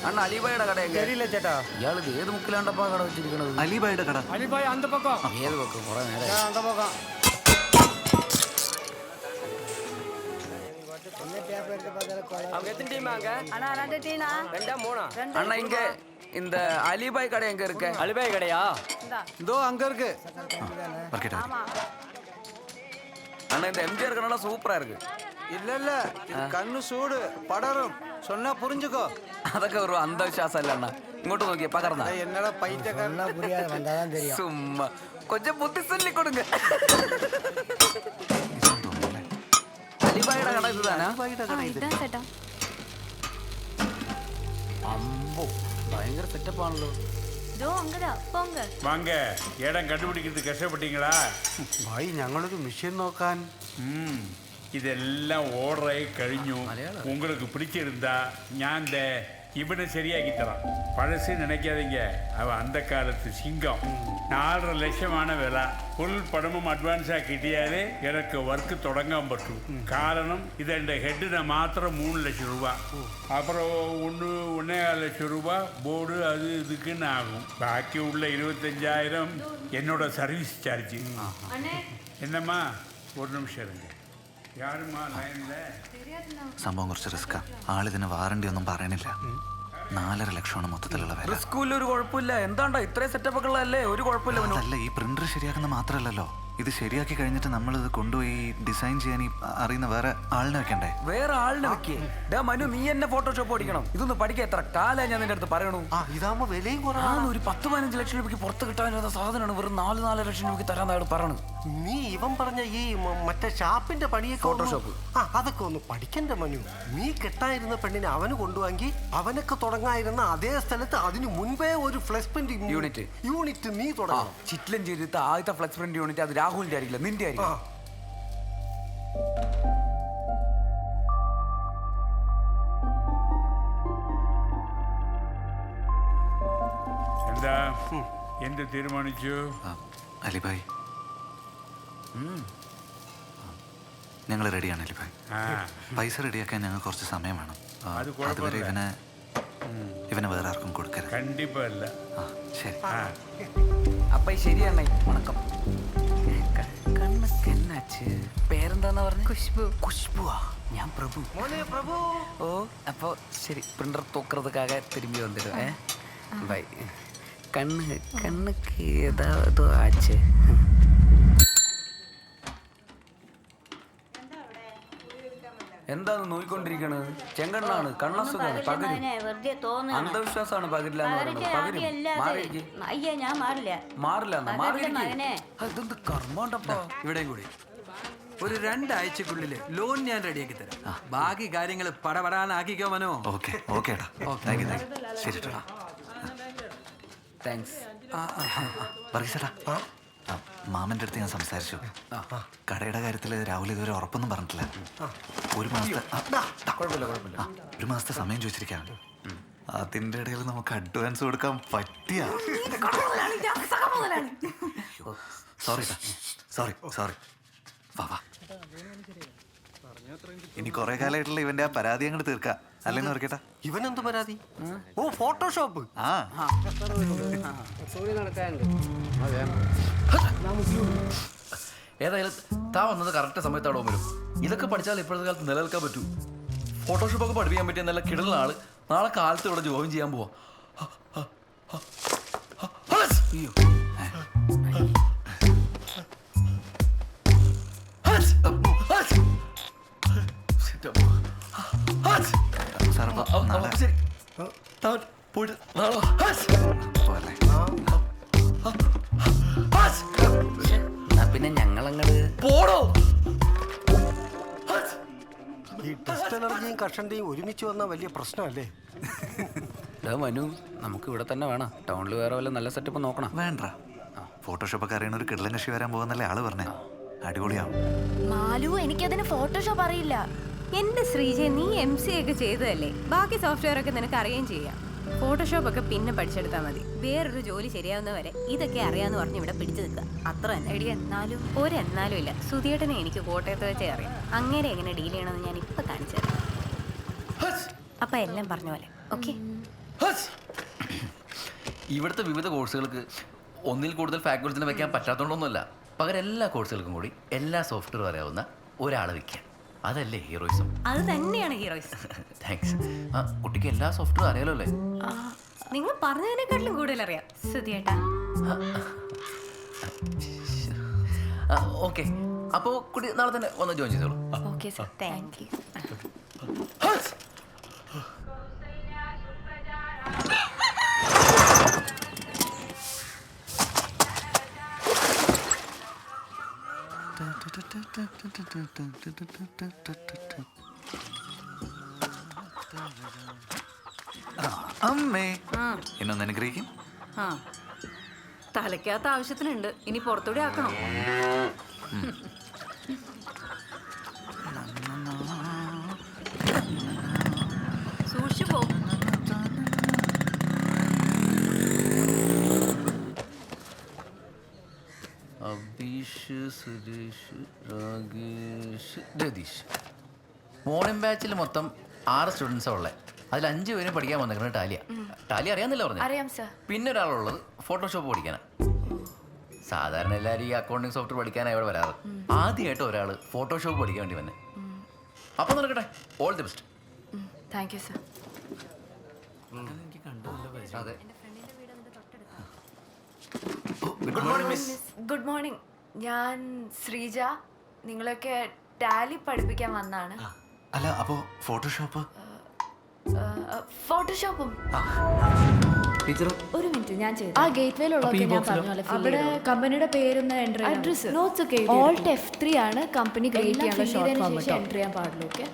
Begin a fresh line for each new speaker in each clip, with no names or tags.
അണ്ണ അലിബായുടെ കട ശരിയില്ല ചേട്ടാ. ഇയാൾ ഏത് മുക്കിലാണ്ടപ്പാ കട വെച്ചിരിക്കണത്?
അലിബായുടെ കട.
അലിബായ് അന്ത പക്കം.
ഏത് പക്കം? കുറെ നേരം
അന്ത പക്കം.
அண்ணா இங்க இந்த அலிபாய் கடை எங்க இருக்கு?
அலிபாய் கடையா?
இதோ அங்க இருக்கு.
அண்ணா இந்த எம்ஜிஆர் கடைனா சூப்பரா இருக்கு.
இல்ல இல்ல இது கண்ணு சூடு படரும் சொன்னா புரிஞ்சுக்கோ.
അതൊക്കെ ഒരു അന്ധവിശ്വാസം അല്ല അണ്ണാ. ഇങ്ങോട്ട് നോക്കിയേ പകർന്ന
என்னடா பைத்தியக்காரனா புரியாது வந்தாதான் தெரியும்.
சும்மா கொஞ்சம் புத்தி சொல்லி கொடுங்க. അലിബായുടെ കട ഇതാണോ? അമ്പോ ഭയങ്കര സെറ്റപ്പ് ആണല്ലോ.
வாங்க இடம் கண்டுபிடிக்கிறது கஷ்டப்பட்டீங்களா?
ഭായി ഞങ്ങളൊരു മിഷൻ നോക്കാൻ.
இதெல்லாம் ஓடுறாய் கழிஞ்சு உங்களுக்கு பிடிச்சிருந்தா ஞான் இவனை சரியாக்கி தரான். பழசு நினைக்காதீங்க, அவன் அந்த காலத்து சிங்கம். 4.5 லட்சமான விலை. ஃபுல் பணமும் அட்வான்ஸாக கிட்டியாலே எனக்கு ஒர்க்கு தொடங்காம பட்டும். காரணம் இதை ஹெட்டுன மாத்திரம் 3 லட்சம் ரூபா, அப்புறம் 1.25 லட்சம் ரூபா போர்டு அது இதுக்குன்னு ஆகும். பாக்கி உள்ள 25,000 என்னோட சர்வீஸ் சார்ஜ். என்னம்மா ஒரு நிமிஷம் இருங்க. யாருமா லைன்ல?
സംഭവം കുറച്ച് റിസ്ക്കാ. ആളിതിന് വാറണ്ടി ഒന്നും പറയണില്ല. 4.5 ലക്ഷമാണ് മൊത്തത്തിലുള്ള വില.
സ്കൂളിൽ ഒരു കുഴപ്പമില്ല. എന്താണ്ടാ ഇത്രയും സെറ്റപ്പ് ഒക്കെ ഉള്ളതല്ലേ? ഒരു കുഴപ്പമില്ല.
അതല്ല, ഈ പ്രിന്റർ ശരിയാക്കുന്ന മാത്രമല്ലല്ലോ, ഇത് ശരിയാക്കി കഴിഞ്ഞിട്ട് നമ്മൾ ഇത് കൊണ്ടുപോയി ഡിസൈൻ ചെയ്യാൻ ഈ അറിയുന്ന വേറെ ആളിനെ വെക്കണ്ടേ?
വേറെ ആളിനെ വെക്കേ? മനു, നീ എന്നെ ഫോട്ടോഷോപ്പ് പഠിക്കണം. ഇതൊന്ന് പഠിക്കാൻ എത്ര കാലം ഞാൻ നിന്റെ അടുത്ത് പറയണു.
ഇതാകുമ്പോ വിലയും കുറവാണ്.
ഒരു 10-15 ലക്ഷം രൂപയ്ക്ക് പുറത്ത് കിട്ടാനുള്ള സാധനമാണ് വെറും 4 ലക്ഷം രൂപയ്ക്ക് തരാൻ പറയണു.
നീ ഇവൻ പറഞ്ഞ ഈ മറ്റേ ഷാപ്പിന്റെ പണിയൊക്കെ
ഫോട്ടോഷോപ്പ്
അതൊക്കെ ഒന്ന് പഠിക്കണ്ട മനു. നീ കെട്ടായിരുന്ന പെണ്ണിനെ അവന് കൊണ്ടുവാങ്ങി അവനൊക്കെ തുടങ്ങായിരുന്ന അതേ സ്ഥലത്ത് അതിനു മുൻപേ ഒരു ഫ്ലെക്സ് പ്രിന്റ് യൂണിറ്റ് നീ തുടങ്ങണം.
ചിറ്റ്ലഞ്ചേരിത്തെ ആദ്യത്തെ ഫ്ലെക്സ് പ്രിന്റ് യൂണിറ്റ് അത് രാഹുലിന്റെ ആയിരിക്കില്ല, നിന്റെ ആയിരിക്കും.
എന്താ എന്ത് തീരുമാനിച്ചു?
അലിബായ്, ഞങ്ങൾ റെഡിയാണ് അലിബായ്. പൈസ റെഡിയാക്കാൻ ഞങ്ങൾ കുറച്ച് സമയം വേണം. അതുവരെ ഇവനെ വേറെ ആർക്കും കൊടുക്കരുത്.
കണ്ടിപ്പാ അല്ല.
ശരി.
അപ്പൊ ശരിയാണേ. വണക്കം. കണ്ണൊക്കെ എന്നാച്ച്? പേരെന്താന്നാ പറഞ്ഞ?
ഖുശ്ബു.
ഖുശ്ബുവാ? ഞാൻ പ്രഭു.
പ്രഭു.
ഓ അപ്പൊ ശരി. പ്രിന്റർ തൂക്കറதுக்காக திரும்பி வந்துடும். ബൈ. കണ്ണുക്ക് ഏതോ ആച്ച്. എന്താണ് നോയിക്കൊണ്ടിരിക്കണത്? ചെങ്കണ്ണാണ്, കണ്ണസുഖാണ്, പകരും. അന്ധവിശ്വാസമാണ് പകരില്ലാന്ന് പറയുന്നത്. പകരും. മാറില്ല. ഇതെന്ത് കർമ്മണ്ടപ്പാ.
ഇവിടെയും കൂടി ഒരു 2 ആഴ്ചക്കുള്ളിൽ ലോൺ ഞാൻ റെഡിയാക്കി തരാം. ബാക്കി കാര്യങ്ങൾ പടപടാനാക്കിക്കോ മനോ.
ഓക്കെ ശരി.
താങ്ക്സ്.
വർഗീസേട്ടാ, മാമന്റെ അടുത്ത് ഞാൻ സംസാരിച്ചു. കടയുടെ കാര്യത്തിൽ രാഹുൽ ഇതുവരെ ഉറപ്പൊന്നും പറഞ്ഞിട്ടില്ല. ഒരു മാസത്തെ സമയം ചോദിച്ചിരിക്കാം. അതിന്റെ ഇടയിൽ നമുക്ക് അഡ്വാൻസ് കൊടുക്കാൻ പറ്റിയ. സോറി. വാ. ഇനി കുറെ കാലമായിട്ടുള്ള ഇവന്റെ ആ പരാതി അങ്ങോട്ട് തീർക്കാം. അല്ലെന്ന് ഓർക്കേട്ടാ.
ഇവനെന്ത് പരാതി? ഓ, ഫോട്ടോഷോപ്പ്.
ഏതായാലും താ വന്നത് കറക്റ്റ് സമയത്താണോ വരും. ഇതൊക്കെ പഠിച്ചാൽ ഇപ്പോഴത്തെ കാലത്ത് നിലനിൽക്കാൻ പറ്റൂ. ഫോട്ടോഷോപ്പ് ഒക്കെ പഠിപ്പിക്കാൻ പറ്റിയ നല്ല കിടലുള്ള ആള് നാളെ കാലത്ത് ഇവിടെ ജോയിൻ ചെയ്യാൻ പോവാ.
പിന്നെ ഞങ്ങളങ്ങട്
പോടോ.
ഈ ടെസ്റ്റ് എനർജിയും കഷന്റെയും ഒരുമിച്ച് വന്ന വലിയ പ്രശ്നമല്ലേ?
മനു, നമുക്ക് ഇവിടെ തന്നെ വേണം. ടൗണിൽ വേറെ വല്ല നല്ല സെറ്റപ്പ് നോക്കണം.
വേണ്ട, ഫോട്ടോഷോപ്പ് ഒക്കെ അറിയണ ഒരു കിടലൻ കക്ഷി വരാൻ പോകുന്നല്ലേ ആള് പറഞ്ഞേ. അടിപൊളിയാവും.
മാലു, എനിക്കതിന് ഫോട്ടോഷോപ്പ് അറിയില്ല. എന്റെ ശ്രീജ, നീ MCA ഒക്കെ ചെയ്തതല്ലേ? ബാക്കി സോഫ്റ്റ്വെയർ ഒക്കെ നിനക്ക് അറിയുകയും ചെയ്യാം.
ഫോട്ടോഷോപ്പ് ഒക്കെ പിന്നെ പഠിച്ചെടുത്താൽ മതി. വേറൊരു ജോലി ശരിയാവുന്നവരെ ഇതൊക്കെ അറിയാന്ന് പറഞ്ഞ് ഇവിടെ പിടിച്ചു നിൽക്കുക. അത്ര തന്നെ. എടി എന്നാലും ഒരെന്നാലും ഇല്ല. സുധിയേട്ടനെ എനിക്ക് കോട്ടയത്ത് വെച്ചേ അറിയാം. അങ്ങനെ എങ്ങനെ ഡീൽ ചെയ്യണമെന്ന് ഞാൻ ഇപ്പൊ കാണിച്ചു തരാം. അപ്പൊ എല്ലാം പറഞ്ഞ പോലെ ഓക്കെ.
ഇവിടുത്തെ വിവിധ കോഴ്സുകൾക്ക് ഒന്നിൽ കൂടുതൽ ഫാക്കൽറ്റിനെ വെക്കാൻ പറ്റാത്തതുകൊണ്ടൊന്നുമല്ല. പകരം എല്ലാ കോഴ്സുകൾക്കും കൂടി എല്ലാ സോഫ്റ്റ്വെയർ അറിയാവുന്ന ഒരാളെ വെക്കുക. അതല്ലേ ഹീറോയിസം?
അത് തന്നെയാണ് ഹീറോയിസം.
താങ്ക്സ്. ആ കുട്ടിക്ക് എല്ലാ സോഫ്റ്റ്വെയർ അറിയാലോ അല്ലേ?
നിങ്ങൾ പറഞ്ഞതിനെക്കാട്ടിലും കൂടുതൽ അറിയാം സുധിയേട്ടാ.
ഓക്കെ, അപ്പോൾ കുട്ടി നാളെ തന്നെ വന്ന് ജോയിൻ ചെയ്തോളൂ.
Okay sir, thank you.
അമ്മേ എന്നൊന്ന് അനുഗ്രഹിക്കും.
ആ തലയ്ക്കകത്ത് ആവശ്യത്തിനുണ്ട്, ഇനി പുറത്തൂടെ ആക്കണം. സൂക്ഷിച്ചു പോ.
അബീഷ്, സുരേഷ്, രാകേഷ്, രതീഷ്. മോർണിംഗ് ബാച്ചിൽ മൊത്തം 6 സ്റ്റുഡൻസാണ് ഉള്ളത്. അതിൽ 5 പേരും പഠിക്കാൻ വന്നിരിക്കുന്നത് ടാലി അറിയാമെന്നില്ല പറഞ്ഞു.
അറിയാം സർ.
പിന്നെ ഒരാളുള്ളത് ഫോട്ടോഷോപ്പ് പഠിക്കാനാണ്. സാധാരണ എല്ലാവരും ഈ അക്കൗണ്ടിങ് സോഫ്റ്റ്വെയർ പഠിക്കാനാണ് ഇവിടെ വരാറ്. ആദ്യമായിട്ട് ഒരാൾ ഫോട്ടോഷോപ്പ് പഠിക്കാൻ വേണ്ടി വന്നെ. അപ്പം നടക്കട്ടെ. All the best.
Thank you sir.
അതെ.
Good morning. ഞാൻ ശ്രീജ. നിങ്ങളൊക്കെ ടാലി പഠിപ്പിക്കാൻ വന്നാണ്.
അല്ല, അപ്പോ ഫോട്ടോഷോപ്പ്?
ഫോട്ടോഷോപ്പും ഒരു മിനിറ്റ് ഞാൻ ചെയ്തു.
ആ ഗേറ്റ്വേയിലുള്ളതൊക്കെ ഞാൻ പറഞ്ഞ അവിടെ കമ്പനിയുടെ പേരൊന്ന് എൻ്റർ ചെയ്യാം.
അഡ്രസ്
നോട്ട്സ് ഒക്കെ ഓൾട്ട് F3 ആണ് കമ്പനി ക്രിയേറ്റ് ചെയ്യാനുള്ള ഷോർട്ട് ഫോം എൻ്റർ ചെയ്യാൻ പാടുള്ളൂ. ഓക്കെ,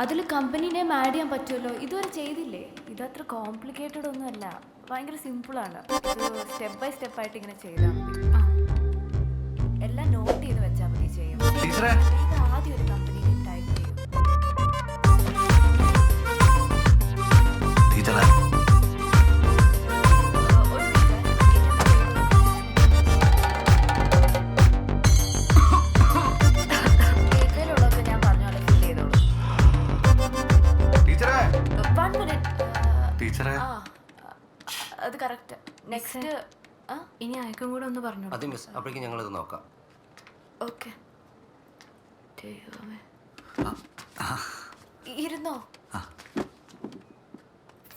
അതിൽ കമ്പനി നെയിം ആഡ് ചെയ്യാൻ പറ്റുമല്ലോ. ഇതുവരെ ചെയ്തില്ലേ?
ഇതത്ര കോംപ്ലിക്കേറ്റഡ് ഒന്നുമല്ല, ഭയങ്കര സിമ്പിളാണ്. ഇത് സ്റ്റെപ്പ് ബൈ സ്റ്റെപ്പ് ആയിട്ട് ഇങ്ങനെ ചെയ്താൽ മതി. എല്ലാം നോട്ട് ചെയ്ത് വെച്ചാൽ മതി. ചെയ്യും ആദ്യം ഒരു കമ്പനി നെയിം ടൈപ്പ് ചെയ്യും. ഗേറ്റ്വേയിലുള്ളതൊക്കെ ഞാൻ പറഞ്ഞ പോലെ ഫിൽ ചെയ്തോളൂ. 1 മിനിറ്റ്. അത് കറക്റ്റ്. നെക്സ്റ്റ്
ഇനി അയക്കും കൂടെ ഒന്ന് പറഞ്ഞു.
അതെ മിസ്, അപ്പോഴേക്കും ഞങ്ങളത് നോക്കാം.
ഓക്കെ. ഇരുന്നോ?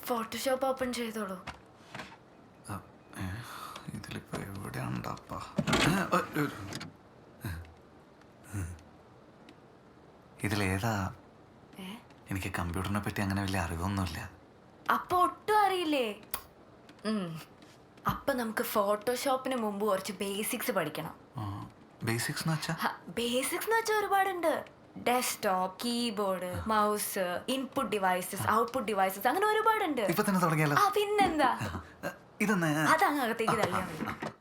ഫോട്ടോഷോപ്പ് ഓപ്പൺ ചെയ്തോളൂ.
ഇതിലിപ്പോ എവിടെയാണ്ടാപ്പാ? ഇതിലേതാ? എനിക്ക് കമ്പ്യൂട്ടറിനെ പറ്റി അങ്ങനെ വലിയ അറിവൊന്നുമില്ല.
അപ്പൊ ഒട്ടും അറിയില്ലേ? അപ്പൊ നമുക്ക് ഫോട്ടോഷോപ്പിന് മുമ്പ് കുറച്ച് ബേസിക്സ് പഠിക്കണം.
ബേസിക്സ് എന്ന് വെച്ചാ?
ബേസിക്സ് എന്ന് വെച്ചാൽ ഒരുപാടുണ്ട്. Desktop, keyboard, mouse, input devices, output devices, അങ്ങനെ ഒരുപാടുണ്ട്.
ഇപ്പൊ തന്നെ തുടങ്ങിയാലോ?
പിന്നെന്താ,
ഇതെന്നാ?
അതങ്ങ് അകത്തേക്ക് തള്ളിയാൽ മതി.